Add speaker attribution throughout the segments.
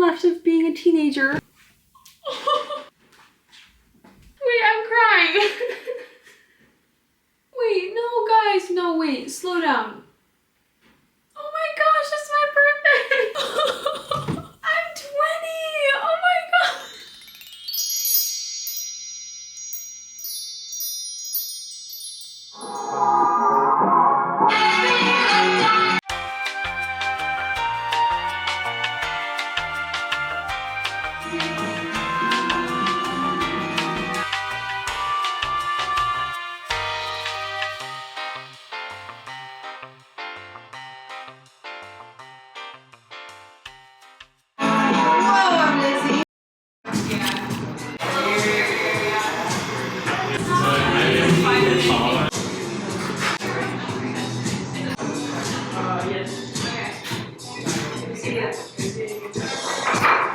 Speaker 1: left of being a teenager. Wait, I'm crying. Wait, no, guys, no, wait, slow down. Oh my gosh, it's my birthday. I'm 20. Oh my god.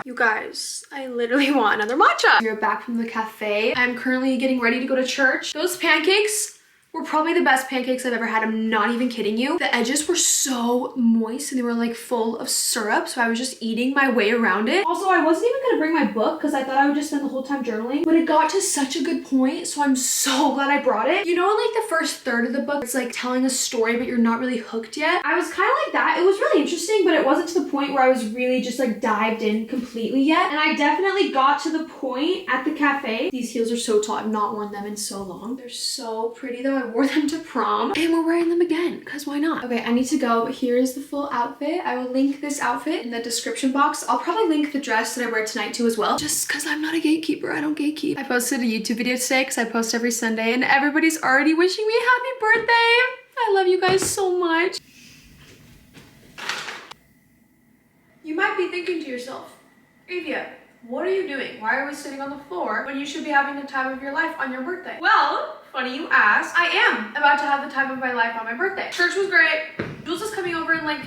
Speaker 1: You guys, I literally want another matcha. We're back from the cafe. I'm currently getting ready to go to church. Those pancakes were probably the best pancakes I've ever had. I'm not even kidding you. The edges were so moist and they were like full of syrup, so I was just eating my way around it. Also, I wasn't even gonna bring my book because I thought I would just spend the whole time journaling, but it got to such a good point, so I'm so glad I brought it. You know, in like the first third of the book, it's like telling a story, but you're not really hooked yet. I was kind of like that. It was really interesting, but it wasn't to the point where I was really just like dived in completely yet. And I definitely got to the point at the cafe. These heels are so tall. I've not worn them in so long. They're so pretty though. I wore them to prom and we're wearing them again because why not? Okay, I need to go, but here is the full outfit. I will link this outfit in the description box. I'll probably link the dress that I wear tonight too as well, just because I'm not a gatekeeper. I don't gatekeep. I posted a YouTube video today because I post every Sunday and everybody's already wishing me happy birthday. I love you guys so much. You might be thinking to yourself, Avia, what are you doing? Why are we sitting on the floor when you should be having the time of your life on your birthday? Well, funny you ask. I am about to have the time of my life on my birthday. Church was great. Jules is coming over in like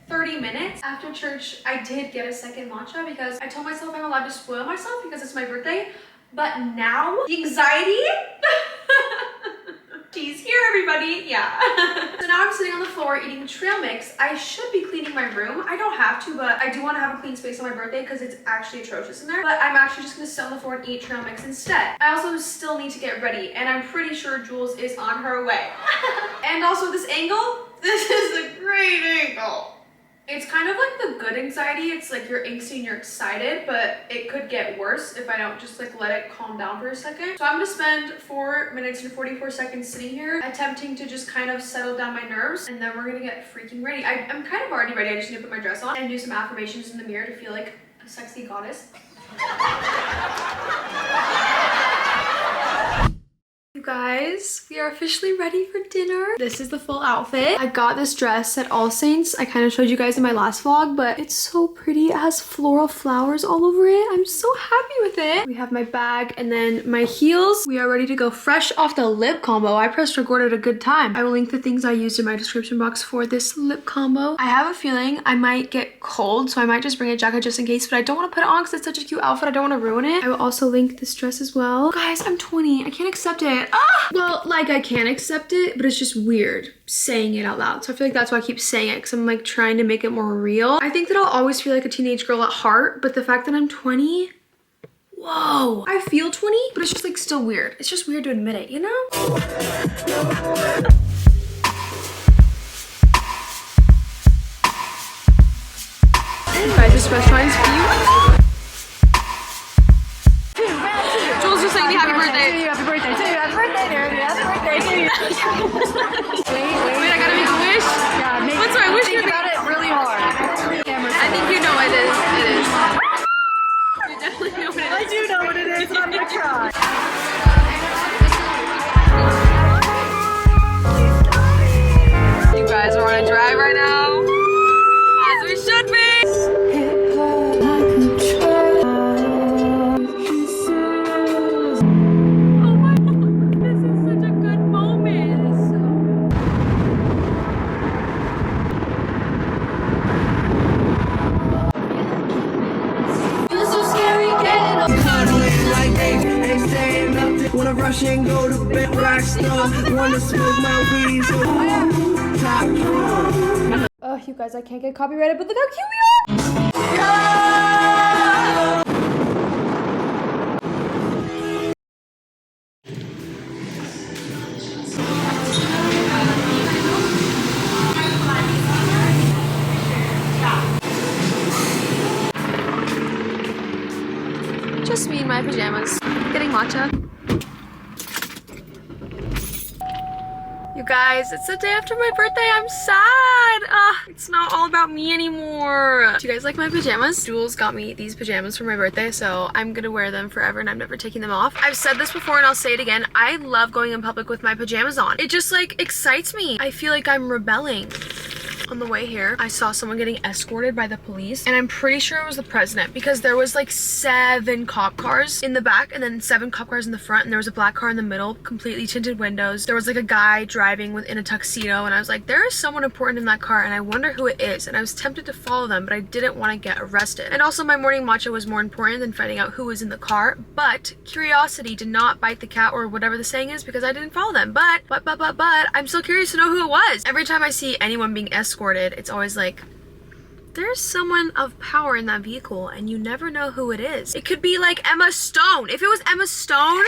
Speaker 1: 30 minutes. After church, I did get a second matcha because I told myself I'm allowed to spoil myself because it's my birthday. But now, the anxiety. She's here, everybody. Yeah. So now I'm sitting on the floor eating trail mix. I should be cleaning my room. I don't have to, but I do want to have a clean space on my birthday because it's actually atrocious in there. But I'm actually just going to sit on the floor and eat trail mix instead. I also still need to get ready, and I'm pretty sure Jules is on her way. And also this angle, this is a great angle. It's kind of like the good anxiety. It's like you're angsty and you're excited, but it could get worse if I don't just like let it calm down for a second. So I'm gonna spend 4 minutes and 44 seconds sitting here attempting to just kind of settle down my nerves, and then we're gonna get freaking ready. I'm kind of already ready. I just need to put my dress on and do some affirmations in the mirror to feel like a sexy goddess. You guys, we are officially ready for dinner. This is the full outfit. I got this dress at All Saints. I kind of showed you guys in my last vlog, but it's so pretty. It has floral flowers all over it. I'm so happy with it. We have my bag and then my heels. We are ready to go fresh off the lip combo. I pressed record at a good time. I will link the things I used in my description box for this lip combo. I have a feeling I might get cold, so I might just bring a jacket just in case, but I don't want to put it on because it's such a cute outfit. I don't want to ruin it. I will also link this dress as well. Guys, I'm 20. I can't accept it. Ah! Well, like I can accept it, but it's just weird saying it out loud. So I feel like that's why I keep saying it, because I'm like trying to make it more real. I think that I'll always feel like a teenage girl at heart, but the fact that I'm 20, whoa. I feel 20, but it's just like still weird. It's just weird to admit it, you know? Guys, this restaurant is cute. Jules was saying me happy birthday. Happy birthday to you. Happy birthday, dude. Happy birthday to you. Wait, I gotta make a wish? Yeah, what's my wish? Think about it really hard. I think you know what it is. It is. You definitely know what it is. I do know what it is, and I'm gonna try. You guys are on a drive right now. As we should be.
Speaker 2: Wanna rush and go to bed, rock star. Wanna smoke my weed, so
Speaker 1: oh, you guys, I can't get copyrighted, but look how cute we are! my pajamas, getting matcha. You guys, it's the day after my birthday. I'm sad. It's not all about me anymore. Do you guys like my pajamas? Jules got me these pajamas for my birthday, so I'm gonna wear them forever and I'm never taking them off. I've said this before and I'll say it again. I love going in public with my pajamas on. It just like excites me. I feel like I'm rebelling. On the way here, I saw someone getting escorted by the police, and I'm pretty sure it was the president because there was like 7 cop cars in the back and then 7 cop cars in the front, and there was a black car in the middle, completely tinted windows. There was like a guy driving in a tuxedo, and I was like, there is someone important in that car and I wonder who it is. And I was tempted to follow them, but I didn't want to get arrested. And also my morning matcha was more important than finding out who was in the car, but curiosity did not bite the cat, or whatever the saying is, because I didn't follow them. But I'm still curious to know who it was. Every time I see anyone being escorted, it's always like, there's someone of power in that vehicle and you never know who it is. It could be like Emma Stone. If it was Emma Stone,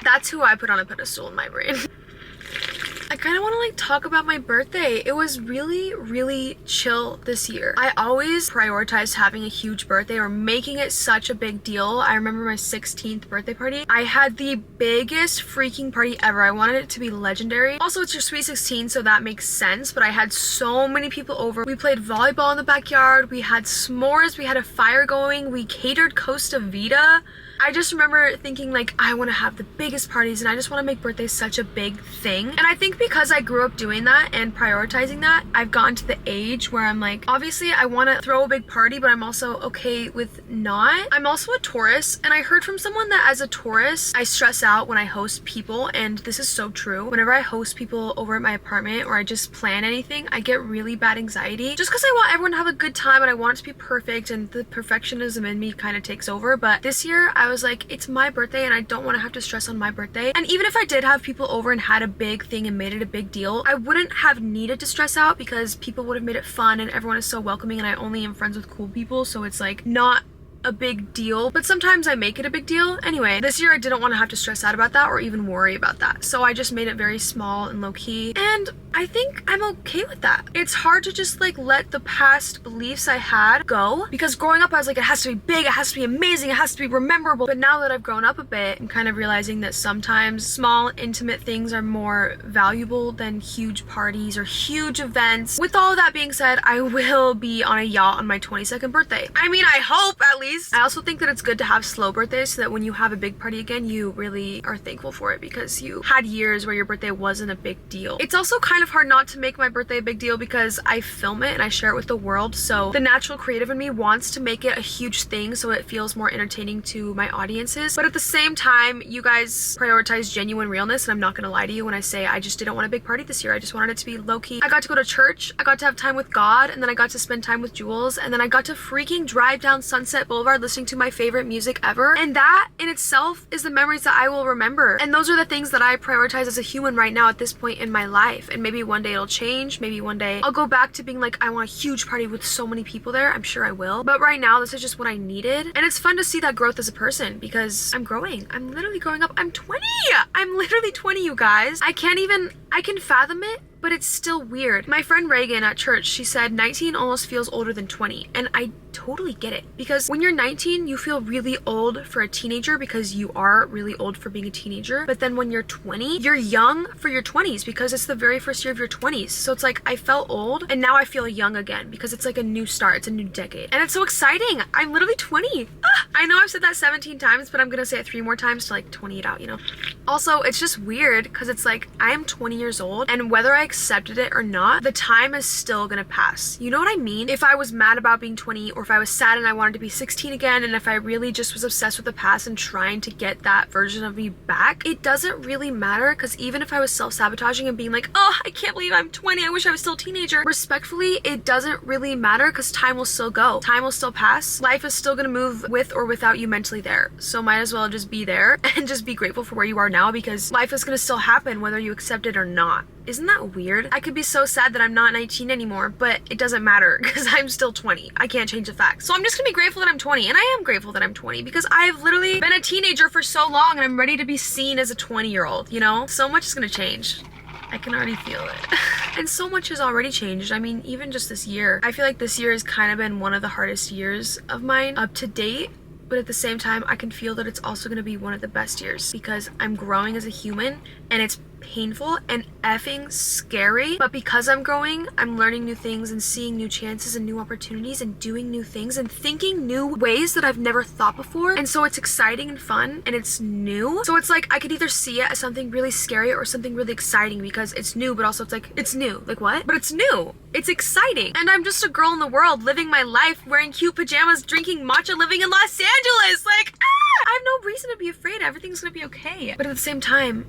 Speaker 1: that's who I put on a pedestal in my brain. I kind of want to like talk about my birthday. It was really chill this year. I always prioritized having a huge birthday or making it such a big deal. I remember my 16th birthday party. I had the biggest freaking party ever. I wanted it to be legendary. Also, it's your sweet 16, so that makes sense, but I had so many people over. We played volleyball in the backyard. We had s'mores. We had a fire going. We catered Costa Vida. I just remember thinking like, I want to have the biggest parties and I just want to make birthdays such a big thing. And I think because I grew up doing that and prioritizing that, I've gotten to the age where I'm like, obviously I want to throw a big party, but I'm also okay with not. I'm also a Taurus, and I heard from someone that as a Taurus, I stress out when I host people, and this is so true. Whenever I host people over at my apartment or I just plan anything, I get really bad anxiety just because I want everyone to have a good time and I want it to be perfect, and the perfectionism in me kind of takes over. But this year I was like, it's my birthday and I don't want to have to stress on my birthday. And even if I did have people over and had a big thing and made it a big deal, I wouldn't have needed to stress out because people would have made it fun and everyone is so welcoming, and I only am friends with cool people, so it's like not a big deal, but sometimes I make it a big deal. Anyway, this year I didn't want to have to stress out about that or even worry about that, so I just made it very small and low-key, and I think I'm okay with that. It's hard to just like let the past beliefs I had go, because growing up I was like, it has to be big, it has to be amazing, it has to be memorable. But now that I've grown up a bit, I'm kind of realizing that sometimes small intimate things are more valuable than huge parties or huge events. With all of that being said, I will be on a yacht on my 22nd birthday. I mean, I hope at least. I also think that it's good to have slow birthdays so that when you have a big party again, you really are thankful for it because you had years where your birthday wasn't a big deal. It's also kind of hard not to make my birthday a big deal because I film it and I share it with the world, so the natural creative in me wants to make it a huge thing so it feels more entertaining to my audiences. But at the same time, you guys prioritize genuine realness, and I'm not gonna lie to you when I say I just didn't want a big party this year. I just wanted it to be low-key. I got to go to church, I got to have time with God, and then I got to spend time with Jules, and then I got to freaking drive down Sunset Boulevard listening to my favorite music ever, and that in itself is the memories that I will remember. And those are the things that I prioritize as a human right now at this point in my life. And maybe one day it'll change, maybe one day I'll go back to being like, I want a huge party with so many people there. I'm sure I will, but right now this is just what I needed, and it's fun to see that growth as a person because I'm growing. I'm literally growing up. I'm 20. I'm literally 20, you guys. I can fathom it, but it's still weird. My friend Reagan at church, she said 19 almost feels older than 20, and I totally get it, because when you're 19 you feel really old for a teenager because you are really old for being a teenager, but then when you're 20 you're young for your 20s because it's the very first year of your 20s. So it's like I felt old and now I feel young again because it's like a new start, it's a new decade, and it's so exciting. I'm literally 20. I know I've said that 17 times, but I'm gonna say it 3 more times to like 20 it out, you know. Also, it's just weird because it's like I am 20 years old, and whether I accepted it or not, the time is still gonna pass. You know what I mean? If I was mad about being 20, or if I was sad and I wanted to be 16 again, and if I really just was obsessed with the past and trying to get that version of me back, it doesn't really matter, because even if I was self-sabotaging and being like, oh, I can't believe I'm 20, I wish I was still a teenager, respectfully, it doesn't really matter because time will still go. Time will still pass. Life is still gonna move with or without you mentally there. So might as well just be there and just be grateful for where you are now, because life is gonna still happen whether you accept it or not. Isn't that weird? I could be so sad that I'm not 19 anymore, but it doesn't matter because I'm still 20. I can't change the facts. So I'm just gonna be grateful that I'm 20, and I am grateful that I'm 20 because I've literally been a teenager for so long and I'm ready to be seen as a 20-year-old, you know? So much is gonna change. I can already feel it. And so much has already changed. I mean, even just this year. I feel like this year has kind of been one of the hardest years of mine up to date. but at the same time, I can feel that it's also going to be one of the best years because I'm growing as a human and it's painful and effing scary. But because I'm growing, I'm learning new things and seeing new chances and new opportunities and doing new things and thinking new ways that I've never thought before. And so it's exciting and fun and it's new. So it's like I could either see it as something really scary or something really exciting because it's new, but also it's like, it's new. Like what? But it's new. It's exciting. And I'm just a girl in the world living my life, wearing cute pajamas, drinking matcha, living in Los Angeles. Like, I have no reason to be afraid. Everything's gonna be okay. But at the same time,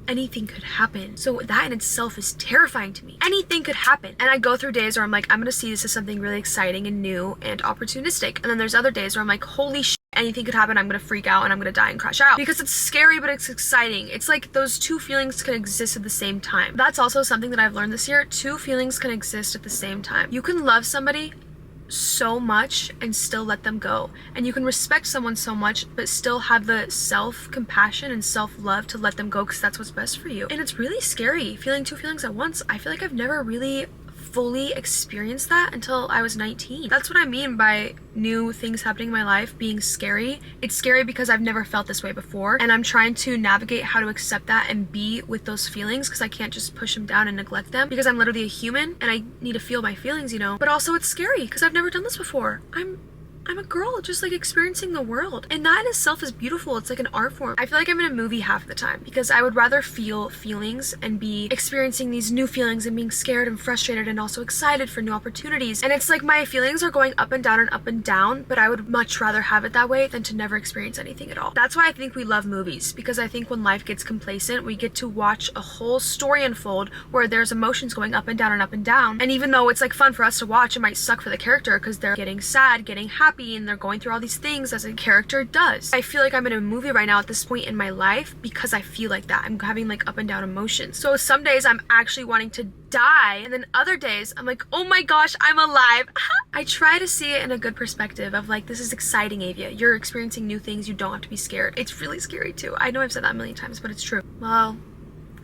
Speaker 1: anything could happen. So that in itself is terrifying to me. Anything could happen. And I go through days where I'm like, I'm gonna see this as something really exciting and new and opportunistic. And then there's other days where I'm like, holy shit, anything could happen. I'm gonna freak out and I'm gonna die and crash out. Because it's scary, but it's exciting. It's like those two feelings can exist at the same time. That's also something that I've learned this year. Two feelings can exist at the same time. You can love somebody so much and still let them go, and you can respect someone so much but still have the self-compassion and self-love to let them go because that's what's best for you. And it's really scary feeling two feelings at once. I feel like I've never really fully experienced that until I was 19. That's what I mean by new things happening in my life being scary. It's scary because I've never felt this way before, and I'm trying to navigate how to accept that and be with those feelings because I can't just push them down and neglect them because I'm literally a human and I need to feel my feelings, you know. But also it's scary because I've never done this before. I'm a girl just like experiencing the world, and that in itself is beautiful. It's like an art form. I feel like I'm in a movie half the time because I would rather feel feelings and be experiencing these new feelings and being scared and frustrated and also excited for new opportunities. And it's like my feelings are going up and down, but I would much rather have it that way than to never experience anything at all. That's why I think we love movies, because I think when life gets complacent, we get to watch a whole story unfold where there's emotions going up and down and up and down. And even though it's like fun for us to watch, it might suck for the character because they're getting sad, getting happy, and they're going through all these things as a character does. I feel like I'm in a movie right now at this point in my life because I feel like that. I'm having like up and down emotions. So some days I'm actually wanting to die, and then other days I'm like, oh my gosh, I'm alive. I try to see it in a good perspective of like, this is exciting, Avia. You're experiencing new things. You don't have to be scared. It's really scary too. I know I've said that a million times, but it's true. Well,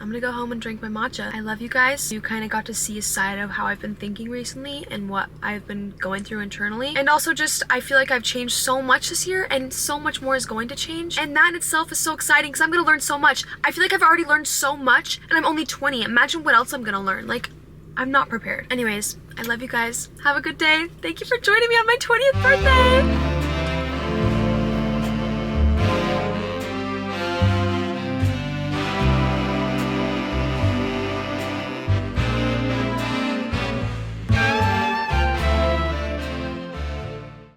Speaker 1: I'm gonna go home and drink my matcha. I love you guys. You kind of got to see a side of how I've been thinking recently and what I've been going through internally. And also just, I feel like I've changed so much this year and so much more is going to change. And that in itself is so exciting because I'm gonna learn so much. I feel like I've already learned so much and I'm only 20. Imagine what else I'm gonna learn. Like, I'm not prepared. Anyways, I love you guys. Have a good day. Thank you for joining me on my 20th birthday.